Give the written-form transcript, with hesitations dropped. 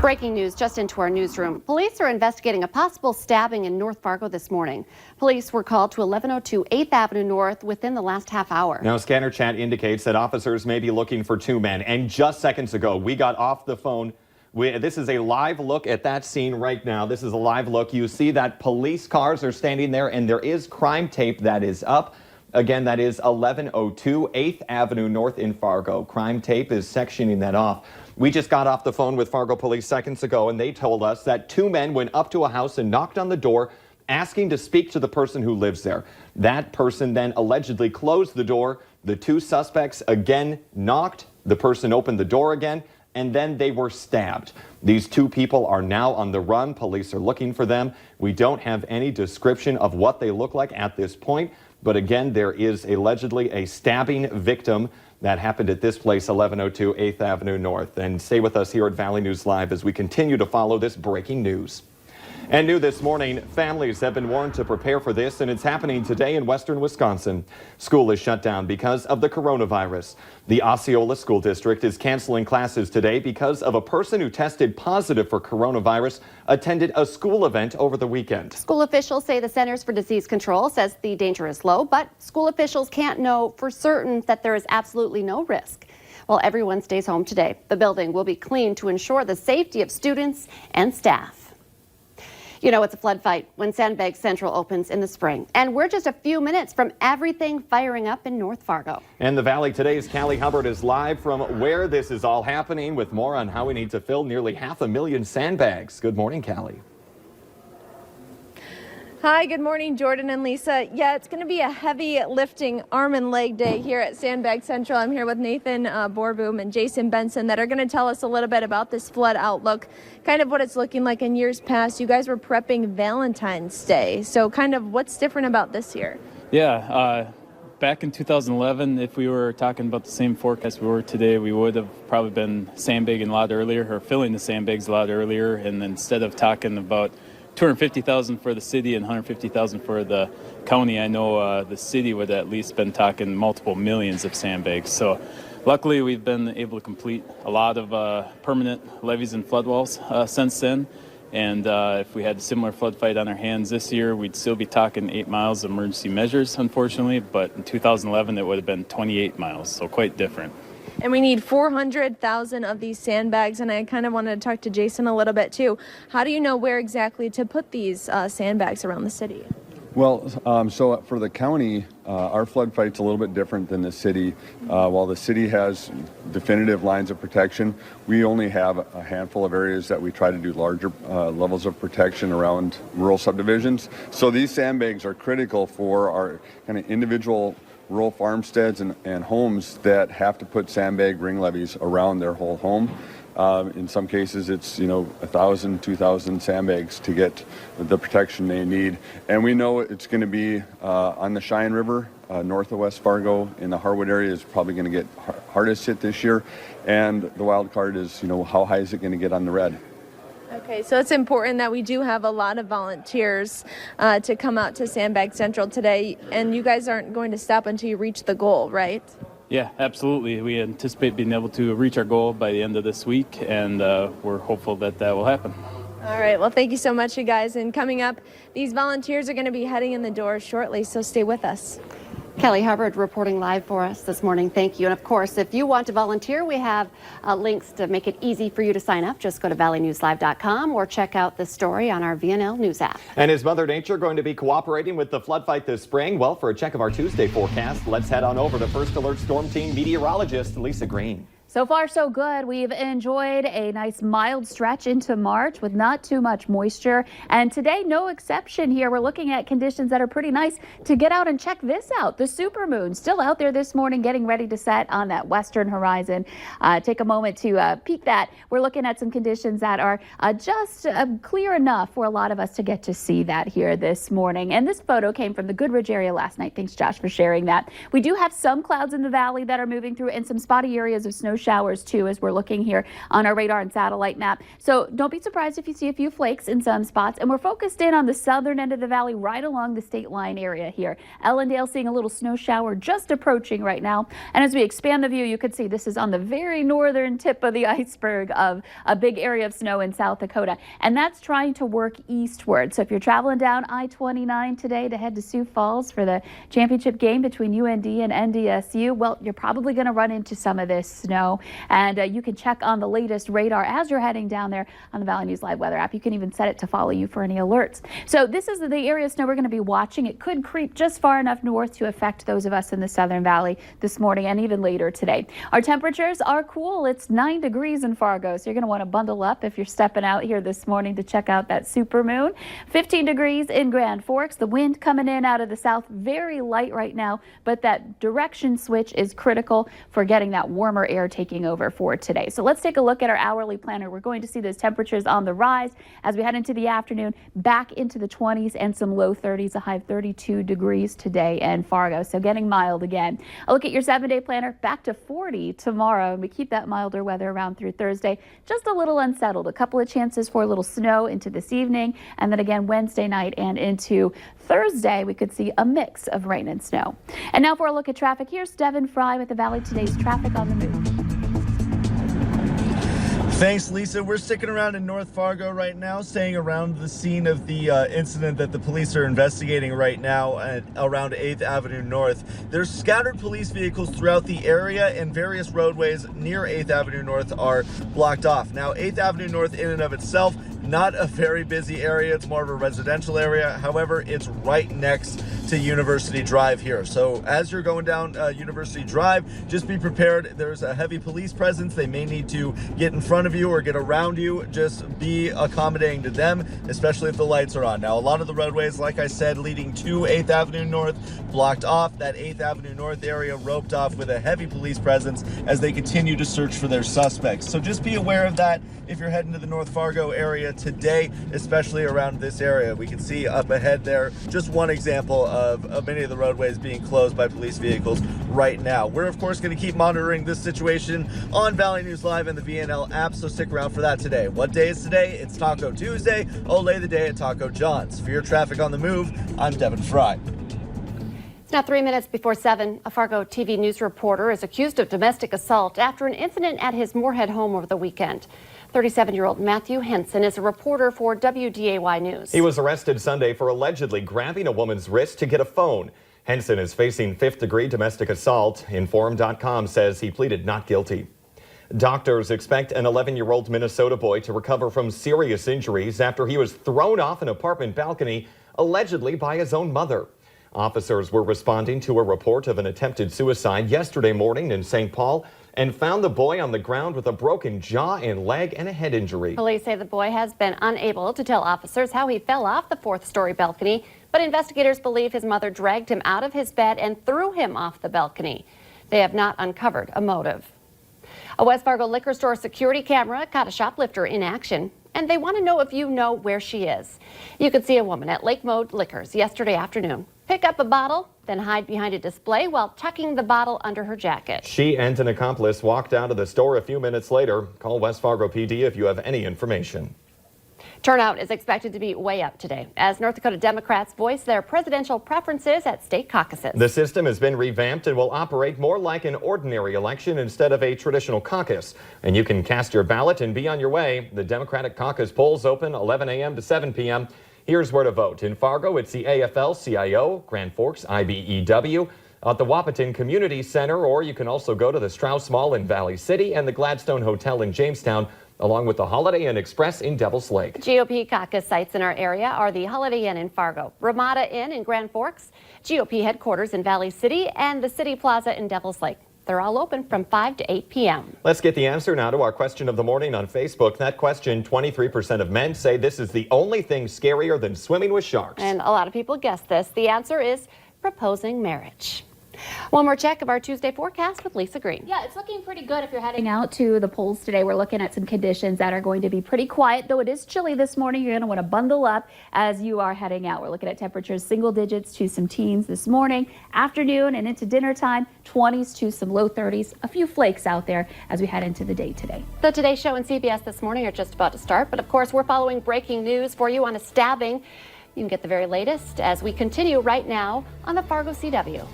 Breaking news just into our newsroom. Police are investigating a possible stabbing in North Fargo this morning. Police were called to 1102 8th Avenue North within the last half hour. Now, scanner chat indicates that officers may be looking for two men. And just seconds ago, we got off the phone. This is a live look at that scene right now. This is a live look. You see that police cars are standing there, and there is crime tape that is up. Again, that is 1102 8th Avenue North in Fargo. Crime tape is sectioning that off. We just got off the phone with Fargo police seconds ago, and they told us that two men went up to a house and knocked on the door, asking to speak to the person who lives there. That person then allegedly closed the door. The two suspects again knocked. The person opened the door again, and then they were stabbed. These two people are now on the run. Police are looking for them. We don't have any description of what they look like at this point. But again, there is allegedly a stabbing victim that happened at this place, 1102 8th Avenue North. And stay with us here at Valley News Live as we continue to follow this breaking news. And new this morning, families have been warned to prepare for this, and it's happening today in western Wisconsin. School is shut down because of the coronavirus. The Osceola School District is canceling classes today because of a person who tested positive for coronavirus attended a school event over the weekend. School officials say the Centers for Disease Control says the danger is low, but school officials can't know for certain that there is absolutely no risk. While everyone stays home today, the building will be cleaned to ensure the safety of students and staff. You know, it's a flood fight when Sandbag Central opens in the spring. And we're just a few minutes from everything firing up in North Fargo. And the Valley Today's Callie Hubbard is live from where this is all happening with more on how we need to fill nearly 500,000 sandbags. Good morning, Callie. Hi, good morning, Jordan and Lisa. Yeah, it's going to be a heavy lifting arm and leg day here at Sandbag Central. I'm here with Nathan Borboom and Jason Benson that are going to tell us a little bit about this flood outlook, kind of what it's looking like in years past. You guys were prepping Valentine's Day, so kind of what's different about this year? Yeah, back in 2011, if we were talking about the same forecast we were today, we would have probably been sandbagging a lot earlier or filling the sandbags a lot earlier, and instead of talking about 250,000 for the city and 150,000 for the county, I know the city would at least been talking multiple millions of sandbags. So luckily we've been able to complete a lot of permanent levees and flood walls since then. And if we had a similar flood fight on our hands this year, we'd still be talking 8 miles of emergency measures, unfortunately. But in 2011, it would have been 28 miles, so quite different. And we need 400,000 of these sandbags, and I kind of wanted to talk to Jason a little bit too. How do you know where exactly to put these sandbags around the city? Well, so for the county, our flood fight's a little bit different than the city. While the city has definitive lines of protection, we only have a handful of areas that we try to do larger levels of protection around rural subdivisions. So these sandbags are critical for our kind of individual rural farmsteads and homes that have to put sandbag ring levees around their whole home. In some cases, it's 1,000, 2,000 sandbags to get the protection they need. And we know it's going to be on the Cheyenne River, north of West Fargo, in the Harwood area is probably going to get hardest hit this year. And the wild card is, how high is it going to get on the red? Okay, so it's important that we do have a lot of volunteers to come out to Sandbag Central today, and you guys aren't going to stop until you reach the goal, right? Yeah, absolutely. We anticipate being able to reach our goal by the end of this week, and we're hopeful that that will happen. All right, well, thank you so much, you guys. And coming up, these volunteers are going to be heading in the door shortly, so stay with us. Callie Hubbard reporting live for us this morning. Thank you. And of course, if you want to volunteer, we have links to make it easy for you to sign up. Just go to valleynewslive.com or check out the story on our VNL News app. And is Mother Nature going to be cooperating with the flood fight this spring? Well, for a check of our Tuesday forecast, let's head on over to First Alert Storm Team meteorologist Lisa Green. So far, so good. We've enjoyed a nice mild stretch into March with not too much moisture. And today, no exception here. We're looking at conditions that are pretty nice to get out and check this out. The supermoon still out there this morning, getting ready to set on that western horizon. Take a moment to peek that. We're looking at some conditions that are just clear enough for a lot of us to get to see that here this morning. And this photo came from the Goodridge area last night. Thanks, Josh, for sharing that. We do have some clouds in the valley that are moving through and some spotty areas of snow showers too, as we're looking here on our radar and satellite map. So don't be surprised if you see a few flakes in some spots. And we're focused in on the southern end of the valley, right along the state line area here. Ellendale seeing a little snow shower just approaching right now. And as we expand the view, you can see this is on the very northern tip of the iceberg of a big area of snow in South Dakota. And that's trying to work eastward. So if you're traveling down I-29 today to head to Sioux Falls for the championship game between UND and NDSU, well, you're probably going to run into some of this snow. And you can check on the latest radar as you're heading down there on the Valley News Live weather app. You can even set it to follow you for any alerts. So this is the area of snow we're going to be watching. It could creep just far enough north to affect those of us in the Southern Valley this morning and even later today. Our temperatures are cool. It's 9 degrees in Fargo, so you're going to want to bundle up if you're stepping out here this morning to check out that super moon. 15 degrees in Grand Forks. The wind coming in out of the south, very light right now, but that direction switch is critical for getting that warmer air taking over for today. So let's take a look at our hourly planner. We're going to see those temperatures on the rise as we head into the afternoon, back into the 20s and some low 30s, a high of 32 degrees today in Fargo. So getting mild again. A look at your 7-day planner, back to 40 tomorrow, and we keep that milder weather around through Thursday. Just a little unsettled. A couple of chances for a little snow into this evening, and then again Wednesday night and into Thursday, we could see a mix of rain and snow. And now for a look at traffic, here's Devin Fry with the Valley Today's Traffic on the Move. Thanks, Lisa. We're sticking around in North Fargo right now, staying around the scene of the incident that the police are investigating right now at around 8th Avenue North. There's scattered police vehicles throughout the area, and various roadways near 8th Avenue North are blocked off. Now, 8th Avenue North in and of itself, not a very busy area. It's more of a residential area. However, it's right next to University Drive here. So as you're going down University Drive, just be prepared. There's a heavy police presence. They may need to get in front of you or get around you. Just be accommodating to them, especially if the lights are on. Now, a lot of the roadways, like I said, leading to 8th Avenue North, blocked off. That 8th Avenue North area roped off with a heavy police presence as they continue to search for their suspects. So just be aware of that if you're heading to the North Fargo area today, especially around this area. We can see up ahead there just one example of many of the roadways being closed by police vehicles right now. We're of course going to keep monitoring this situation on Valley News Live and the VNL app, so stick around for that today. What day is today? It's Taco Tuesday. Olay the day at Taco John's. For your traffic on the move, I'm Devin Fry. It's now 3 minutes before 7. A Fargo TV news reporter is accused of domestic assault after an incident at his Moorhead home over the weekend. 37-year-old Matthew Henson is a reporter for WDAY News. He was arrested Sunday for allegedly grabbing a woman's wrist to get a phone. Henson is facing 5th-degree domestic assault. Inform.com says he pleaded not guilty. Doctors expect an 11-year-old Minnesota boy to recover from serious injuries after he was thrown off an apartment balcony, allegedly by his own mother. Officers were responding to a report of an attempted suicide yesterday morning in St. Paul and found the boy on the ground with a broken jaw and leg and a head injury. Police say the boy has been unable to tell officers how he fell off the 4th-story balcony, but investigators believe his mother dragged him out of his bed and threw him off the balcony. They have not uncovered a motive. A West Fargo liquor store security camera caught a shoplifter in action, and they want to know if you know where she is. You could see a woman at Lake Mode Liquors yesterday afternoon pick up a bottle, then hide behind a display while tucking the bottle under her jacket. She and an accomplice walked out of the store a few minutes later. Call West Fargo PD if you have any information. Turnout is expected to be way up today as North Dakota Democrats voice their presidential preferences at state caucuses. The system has been revamped and will operate more like an ordinary election instead of a traditional caucus. And you can cast your ballot and be on your way. The Democratic caucus polls open 11 a.m. to 7 p.m. Here's where to vote. In Fargo, it's the AFL-CIO, Grand Forks, IBEW, at the Wahpeton Community Center, or you can also go to the Strauss Mall in Valley City and the Gladstone Hotel in Jamestown, along with the Holiday Inn Express in Devils Lake. GOP caucus sites in our area are the Holiday Inn in Fargo, Ramada Inn in Grand Forks, GOP headquarters in Valley City, and the City Plaza in Devils Lake. They're all open from 5 to 8 p.m. Let's get the answer now to our question of the morning on Facebook. That question, 23% of men say this is the only thing scarier than swimming with sharks. And a lot of people guessed this. The answer is proposing marriage. One more check of our Tuesday forecast with Lisa Green. Yeah, it's looking pretty good if you're heading out to the polls today. We're looking at some conditions that are going to be pretty quiet, though it is chilly this morning. You're going to want to bundle up as you are heading out. We're looking at temperatures single digits to some teens this morning, afternoon, and into dinner time, 20s to some low 30s. A few flakes out there as we head into the day today. The Today Show and CBS This Morning are just about to start, but of course we're following breaking news for you on a stabbing. You can get the very latest as we continue right now on the Fargo CW.